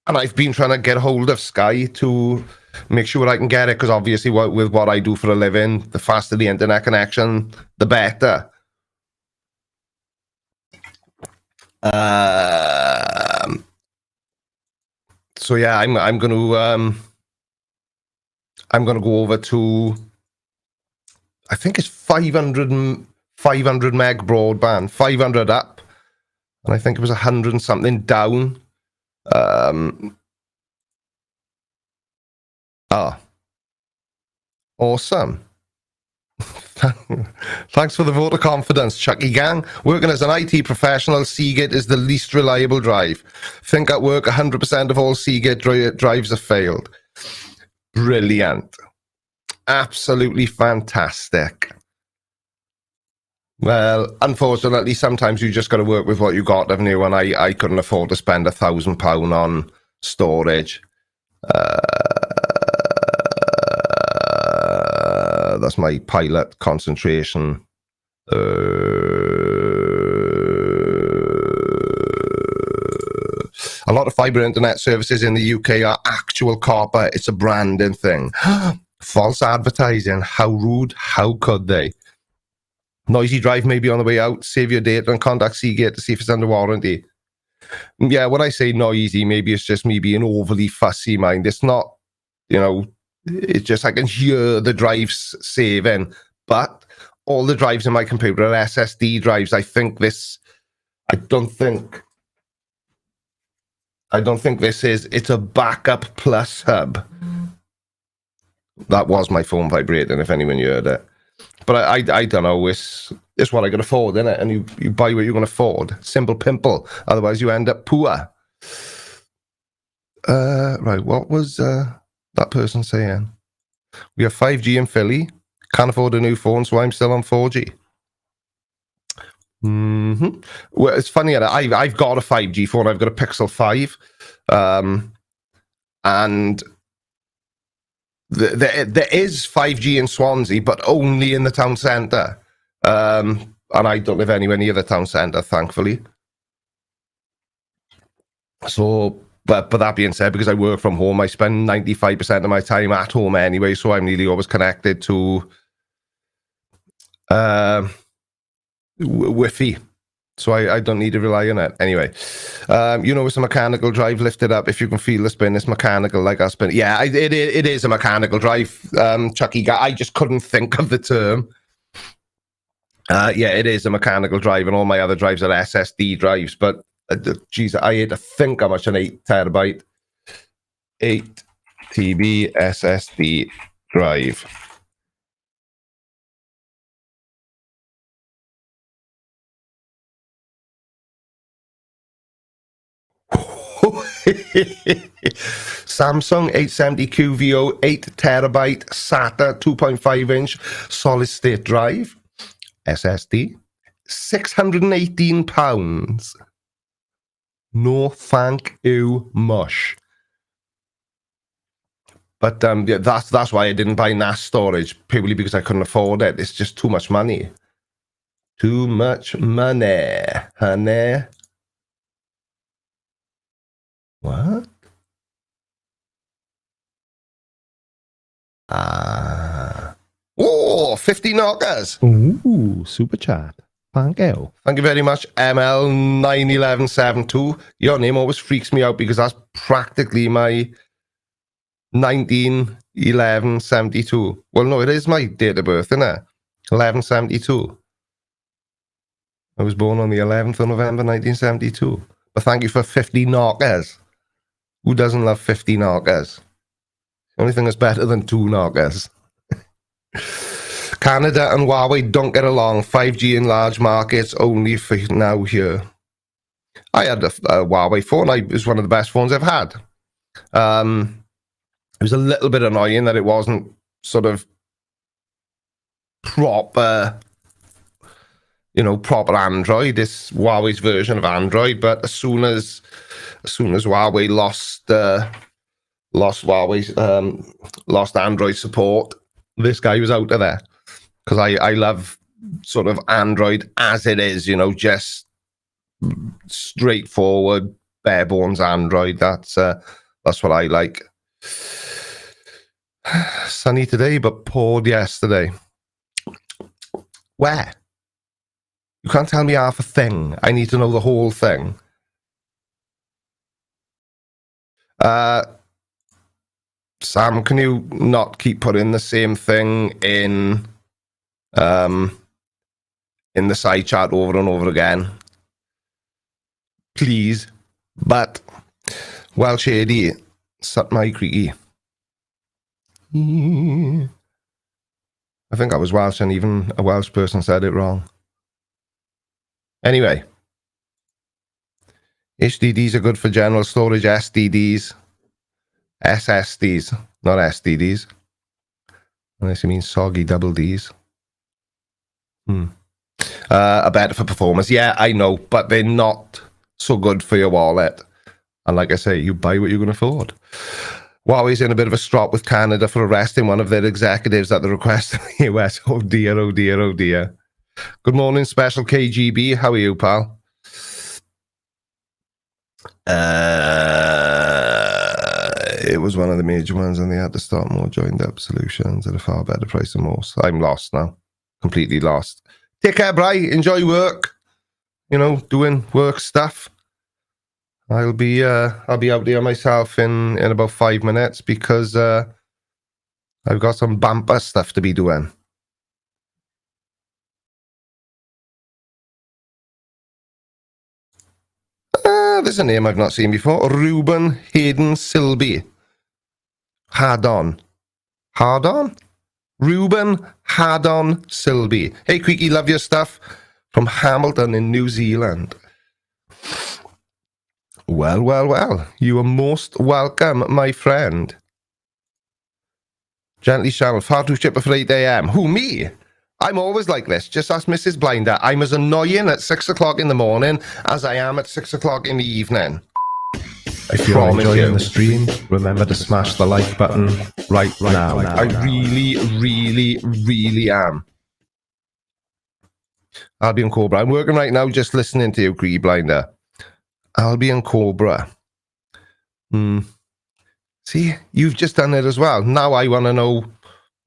And I've been trying to get hold of Sky to make sure I can get it, because obviously with what I do for a living, the faster the internet connection, the better. So yeah, I'm gonna go over to, I think it's 500 meg broadband, 500 up, and I think it was 100 and something down. Awesome. Thanks for the vote of confidence, Chucky Gang. Working as an IT professional, Seagate is the least reliable drive. Think at work 100% of all Seagate drives have failed. Brilliant. Absolutely fantastic. Well, unfortunately, sometimes you just got to work with what you got, haven't you? And I couldn't afford to spend £1,000 on storage. That's my pilot concentration. A lot of fibre internet services in the UK are actual copper. It's a branding thing. False advertising. How rude. How could they? Noisy drive may be on the way out. Save your data and contact Seagate to see if it's under warranty. Yeah, when I say noisy, maybe it's just me being overly fussy, mind. It's not, It's just I can hear the drives saving, but all the drives in my computer are SSD drives. I don't think this is. It's a backup plus hub. That was my phone vibrating, if anyone heard it. But I don't know. It's what I can afford, isn't it? And you buy what you can afford. Simple pimple. Otherwise, you end up poor. Right. What was that person saying? We have 5G in Philly. Can't afford a new phone, so I'm still on 4G. Well, it's funny. I've got a 5G phone. I've got a Pixel 5. And there is 5G in Swansea, but only in the town centre. And I don't live anywhere near the town centre, thankfully. So, but that being said, because I work from home, I spend 95% of my time at home anyway, so I'm nearly always connected to Wi-Fi. So I don't need to rely on it. Anyway, it's a mechanical drive lifted up. If you can feel the spin, it's mechanical like our spin. Yeah, it is a mechanical drive, Chucky. I just couldn't think of the term. Yeah, it is a mechanical drive, and all my other drives are SSD drives. But, geez, I had to think how much an 8 terabyte, 8 TB SSD drive. Samsung 870 QVO 8 terabyte SATA 2.5 inch solid state drive SSD, £618. No thank you mush. But yeah, that's why I didn't buy NAS storage, purely because I couldn't afford it. It's just too much money. Too much money, honey. What? Oh, 50 knockers. Ooh, super chat. Thank you. Thank you very much, ML91172. Your name always freaks me out because that's practically my 191172. Well, no, it is my date of birth, isn't it? 1172. I was born on the 11th of November, 1972. But thank you for 50 knockers. Who doesn't love 50 knockers? The only thing that's better than 2 knockers. Canada and Huawei don't get along. 5G in large markets only for now here. I had a Huawei phone. It was one of the best phones I've had. It was a little bit annoying that it wasn't sort of proper, proper Android. It's Huawei's version of Android. But as soon as Huawei lost Android support, this guy was out of there. Because I love sort of Android as it is, just straightforward, bare bones Android. That's what I like. Sunny today, but poured yesterday. Where? You can't tell me half a thing. I need to know the whole thing. Sam, can you not keep putting the same thing in the side chat over and over again? Please. But, well, shady, suck my creaky. I think I was Welsh and even a Welsh person said it wrong. Anyway. HDDs are good for general storage. SSDs, not SDDs. Unless you mean soggy double Ds. Are better for performance. Yeah, I know, but they're not so good for your wallet. And like I say, you buy what you can afford. Huawei's in a bit of a strop with Canada for arresting one of their executives at the request of the US. Oh dear, oh dear, oh dear. Good morning, Special KGB. How are you, pal? It was one of the major ones and they had to start more joined up solutions at a far better price than most. I'm lost now. Completely lost. Take care, Bri. Enjoy work. Doing work stuff. I'll be out there myself in about 5 minutes because I've got some bumper stuff to be doing. There's a name I've not seen before. Reuben Hayden Silby. Hardon. Hardon? Reuben Hardon Silby. Hey, Creaky, love your stuff. From Hamilton in New Zealand. Well, well, well. You are most welcome, my friend. Gently Channel, far too chipper for 8 a.m. Who, me? I'm always like this. Just ask Mrs. Blinder. I'm as annoying at 6 o'clock in the morning as I am at 6 o'clock in the evening. If you're enjoying the stream, remember to smash the like button right now. I really, really, really am. Albion Cobra. I'm working right now just listening to you, Creaky Blinder. Albion Cobra. See, you've just done it as well. Now I want to know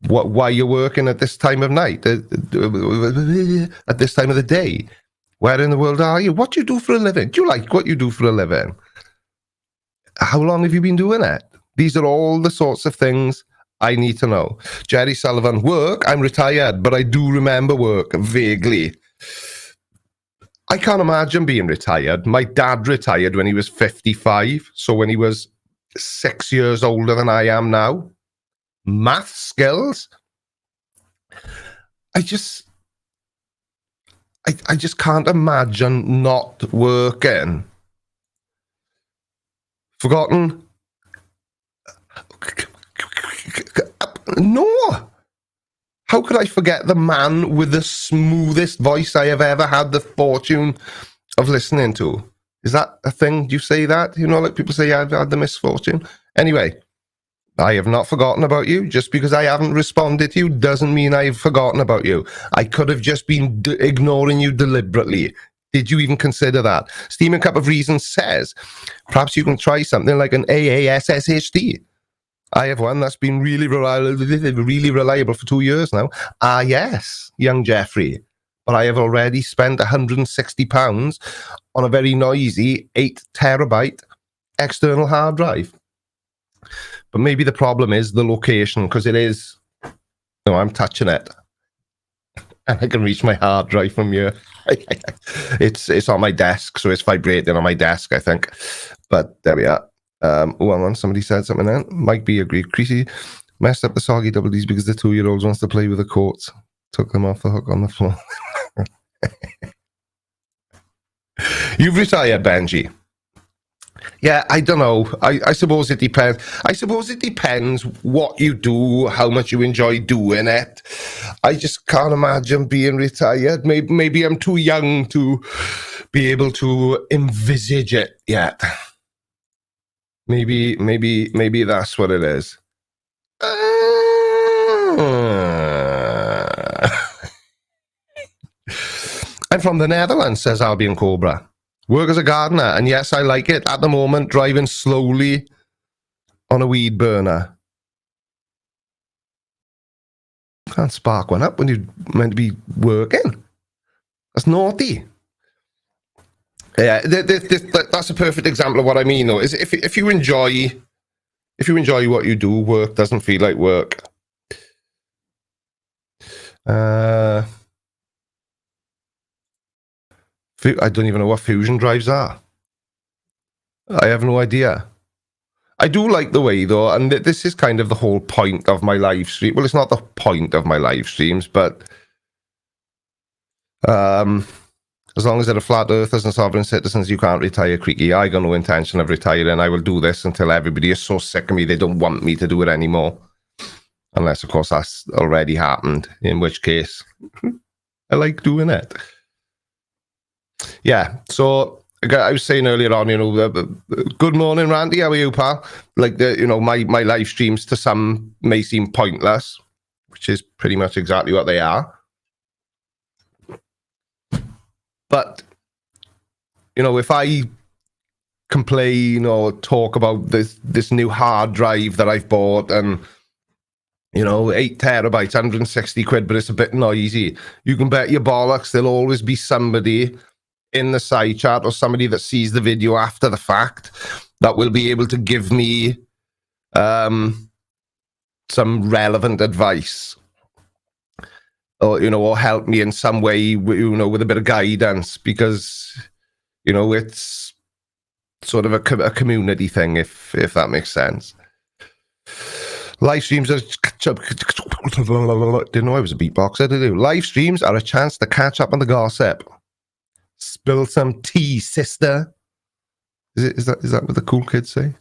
why you're working at this time of night, at this time of the day. Where in the world are you? What do you do for a living? Do you like what you do for a living? How long have you been doing it? These are all the sorts of things I need to know. Jerry Sullivan, work? I'm retired, but I do remember work vaguely. I can't imagine being retired. My dad retired when he was 55, so when he was 6 years older than I am now. Math skills? I just can't imagine not working. Forgotten? No! How could I forget the man with the smoothest voice I have ever had the fortune of listening to? Is that a thing? Do you say that? You know, like people say I've had the misfortune? Anyway, I have not forgotten about you. Just because I haven't responded to you doesn't mean I've forgotten about you. I could have just been ignoring you deliberately. Did you even consider that? Steaming Cup of Reason says, perhaps you can try something like an AASSHD. I have one that's been really reliable for 2 years now. Ah, yes, young Jeffrey. But I have already spent £160 on a very noisy 8 terabyte external hard drive. But maybe the problem is the location, because it is, no, I'm touching it. And I can reach my hard drive from here. It's on my desk, so it's vibrating on my desk, I think. But there we are. Hold on, somebody said something then. Mike B agreed. Creasy messed up the soggy double Ds because the 2-year-olds wants to play with the courts. Took them off the hook on the floor. You've retired, Benji. Yeah, I don't know. I suppose it depends. I suppose it depends what you do, how much you enjoy doing it. I just can't imagine being retired. Maybe I'm too young to be able to envisage it yet. Maybe that's what it is. I'm from the Netherlands, says Albion Cobra. Work as a gardener, and yes, I like it. At the moment, driving slowly on a weed burner. Can't spark one up when you're meant to be working. That's naughty. Yeah, that's a perfect example of what I mean, though. Is if you enjoy what you do, work doesn't feel like work. I don't even know what fusion drives are. I have no idea. I do like the way, though, and this is kind of the whole point of my live stream. Well, it's not the point of my live streams, but as long as they're flat earthers and sovereign citizens, you can't retire, Creaky. I got no intention of retiring. I will do this until everybody is so sick of me they don't want me to do it anymore. Unless, of course, that's already happened, in which case I like doing it. Yeah, so I was saying earlier on, good morning, Randy. How are you, pal? Like, my live streams to some may seem pointless, which is pretty much exactly what they are. But, if I complain or talk about this new hard drive that I've bought and, 8 terabytes, 160 quid, but it's a bit noisy, you can bet your bollocks there'll always be somebody in the side chat or somebody that sees the video after the fact that will be able to give me some relevant advice, or or help me in some way, with a bit of guidance, because it's sort of a community thing, if that makes sense. Live streams are didn't know I was a beatboxer, did you? Live streams are a chance to catch up on the gossip. Spill some tea, sister. Is that what the cool kids say?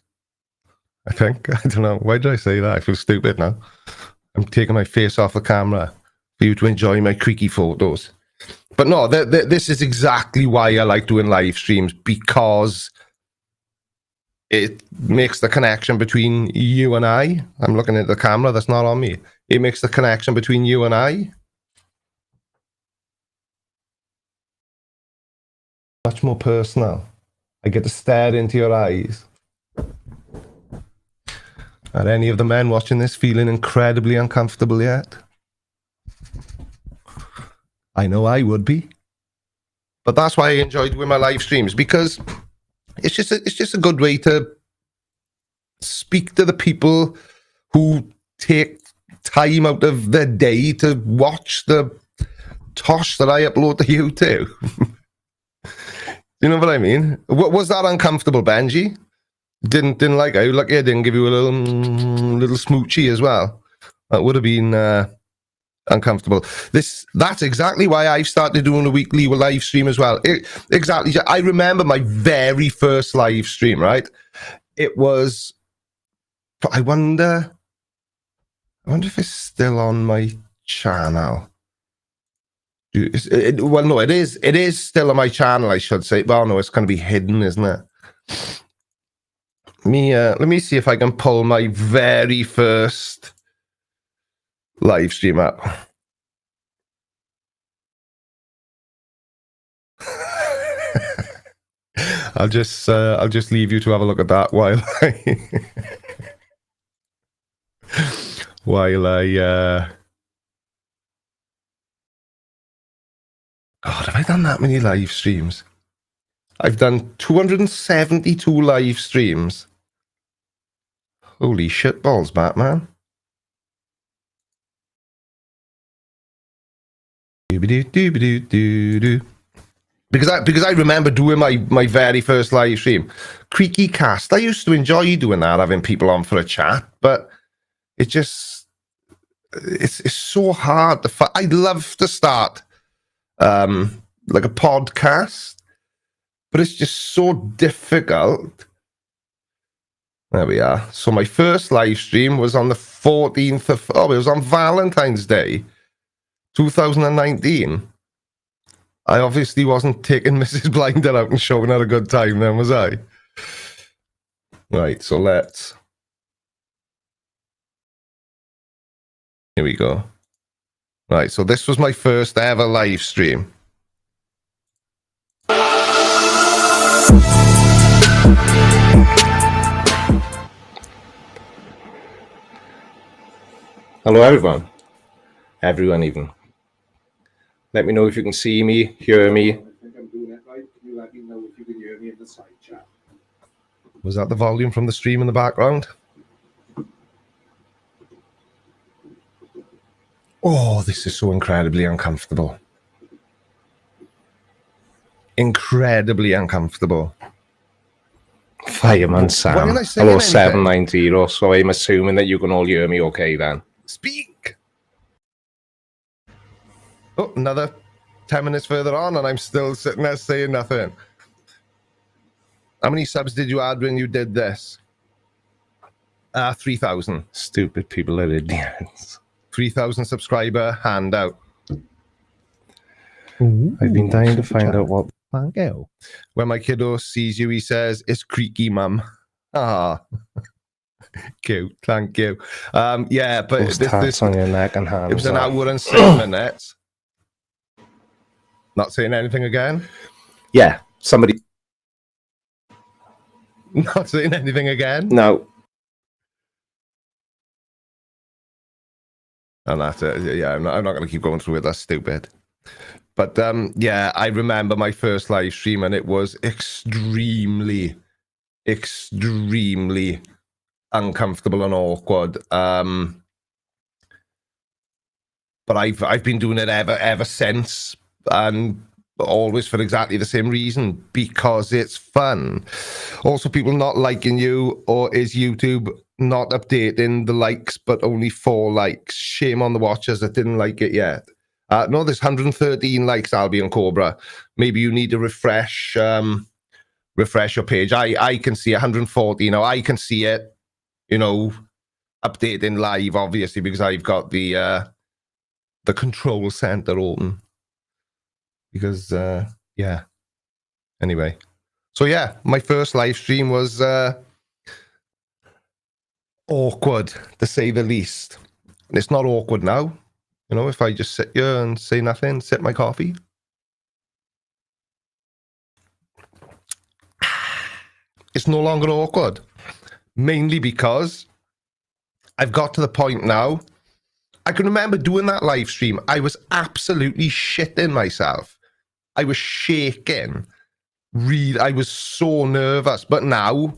I think. I don't know. Why did I say that? I feel stupid now. I'm taking my face off the camera for you to enjoy my creaky photos. But no, this is exactly why I like doing live streams, because it makes the connection between you and I. I'm looking at the camera, that's not on me. It makes the connection between you and I much more personal. I get to stare into your eyes. Are any of the men watching this feeling incredibly uncomfortable yet? I know I would be. But that's why I enjoy doing my live streams, because it's just a good way to speak to the people who take time out of their day to watch the tosh that I upload to YouTube. You know what I mean? Was that uncomfortable, Benji? Didn't like it? Lucky I didn't give you a little smoochie as well. That would have been uncomfortable. That's exactly why I've started doing a weekly live stream as well. Exactly. I remember my very first live stream, right? It was, I wonder if it's still on my channel. Well, no, it is still on my channel, I should say. Well, no, it's going to be hidden, isn't it? Let me see if I can pull my very first live stream up. I'll just leave you to have a look at that while I God, have I done that many live streams? I've done 272 live streams. Holy shit balls, Batman. Because I remember doing my very first live stream. Creaky Cast. I used to enjoy doing that, having people on for a chat, but it's so hard to I'd love to start like a podcast, but it's just so difficult. There we are. So my first live stream was on the 14th of, it was on Valentine's Day, 2019. I obviously wasn't taking Mrs. Blinder out and showing her a good time then, was I? Right, so here we go. Right, so this was my first ever live stream. Hello, everyone. Everyone, even. Let me know if you can see me, hear me. I think I'm doing it right. Can you let me know if you can hear me in the side chat? Was that the volume from the stream in the background? Oh, this is so incredibly uncomfortable. Incredibly uncomfortable. Fireman Sam. Hello, 790. So I'm assuming that you can all hear me okay then. Speak! Oh, another 10 minutes further on and I'm still sitting there saying nothing. How many subs did you add when you did this? 3,000. Stupid people are idiots. 3,000 subscriber handout. Ooh, I've been dying to find out what. Thank you. When my kiddo sees you, he says, "It's creaky, mum." Ah, cute. Thank you. Yeah, but this on your neck and hands. It was an hour and 6 minutes. Not saying anything again. Yeah, somebody. Not saying anything again. No. And that's it. Yeah, I'm not going to keep going through it. That's stupid. But yeah, I remember my first live stream and it was extremely, extremely uncomfortable and awkward. but I've been doing it ever since, and always for exactly the same reason, because it's fun. Also, people not liking you, or is YouTube not updating the likes, but only 4 likes? Shame on the watchers that didn't like it yet. No, there's 113 likes, Albion Cobra. Maybe you need to refresh your page. I can see 140 now. I can see it, you know, updating live, obviously, because I've got the control center open. Because yeah. Anyway, so yeah, my first live stream was awkward, to say the least. And it's not awkward now. You know, if I just sit here and say nothing, sip my coffee. It's no longer awkward. Mainly because I've got to the point now, I can remember doing that live stream. I was absolutely shitting myself. I was shaking. I was so nervous. But now,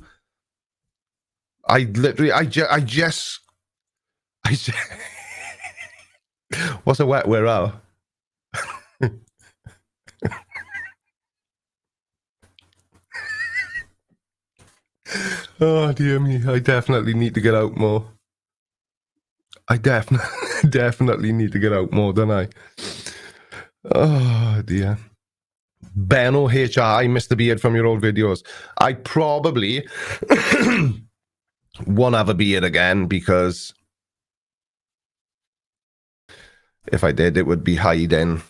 I just what's a wet wear out? Oh dear me, I definitely need to get out more. I definitely need to get out more, don't I? Oh dear. Benno HR, I missed the beard from your old videos. I probably won't have a beard again, because if I did, it would be hiding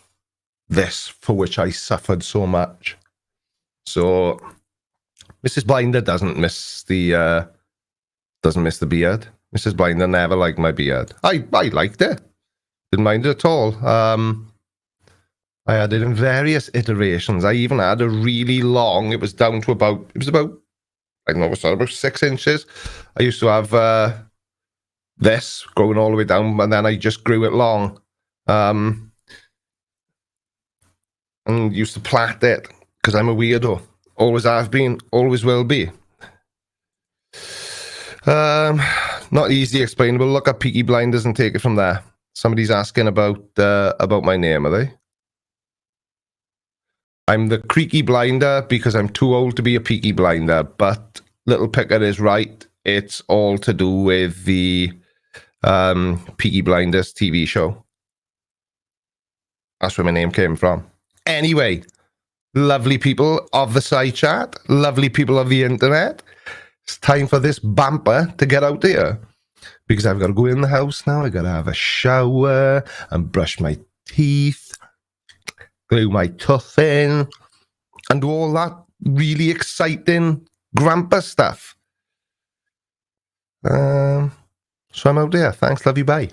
this for which I suffered so much. So Mrs. Blinder doesn't miss the beard. Mrs. Blinder never liked my beard. I liked it. Didn't mind it at all. I had it in various iterations. I even had a really long, it was about, I don't know, it was about 6 inches. I used to have this growing all the way down, and then I just grew it long. And used to plait it, because I'm a weirdo. Always have been, always will be. Not easily explainable. Look at Peaky Blinders and take it from there. Somebody's asking about my name, are they? I'm the Creaky Blinder because I'm too old to be a Peaky Blinder, but Little Picker is right. It's all to do with the Peaky Blinders TV show. That's where my name came from. Anyway, lovely people of the side chat, lovely people of the internet, it's time for this bumper to get out there, because I've got to go in the house now. I got to have a shower and brush my teeth, glue my tooth in, and do all that really exciting grandpa stuff. So I'm out there. Thanks, love you, bye.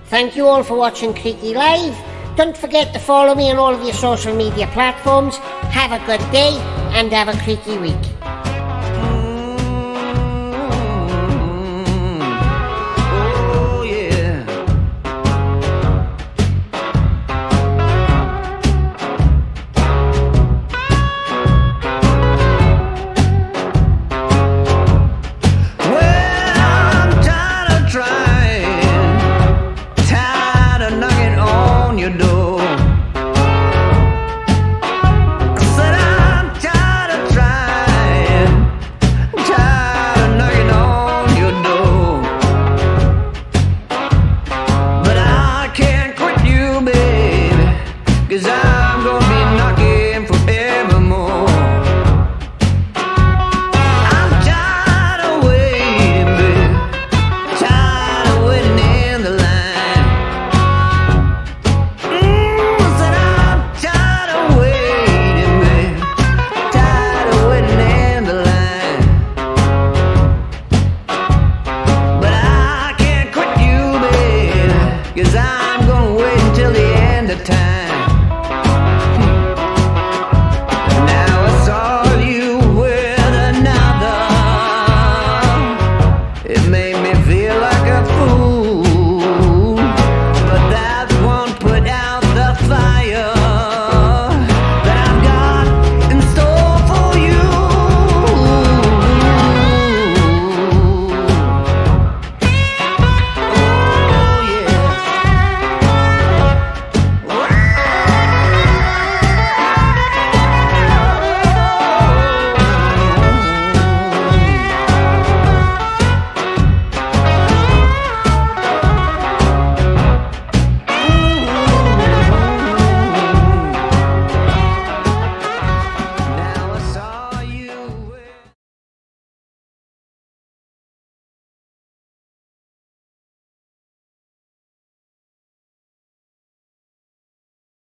Thank you all for watching Creaky Live. Don't forget to follow me on all of your social media platforms. Have a good day and have a creaky week.